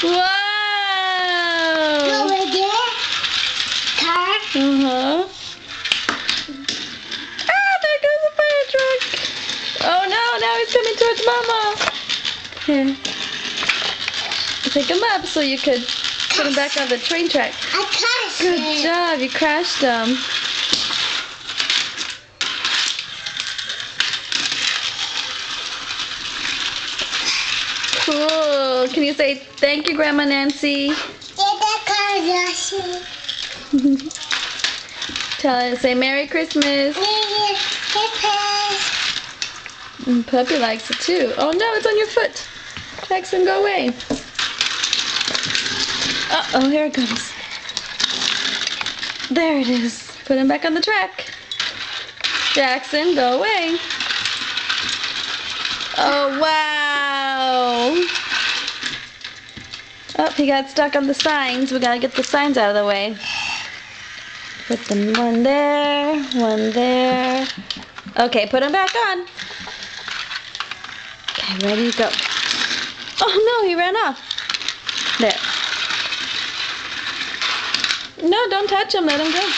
Wow! Over there. Car. Ah, there goes the fire truck. Oh no, now he's coming towards Mama. Here. Pick him up so you could put him back on the train track. I crashed Good it. job, you crashed him. Cool. Can you say thank you, Grandma Nancy? Tell her to say Merry Christmas. And Puppy likes it too. Oh no, it's on your foot. Jackson, go away. Uh-oh, here it comes. There it is. Put him back on the track. Jackson, go away. Oh, wow. Oh, he got stuck on the signs. We gotta get the signs out of the way. Put them one there, one there. Okay, put him back on. Okay, ready to go. Oh no, he ran off. There. No, don't touch him. Let him go.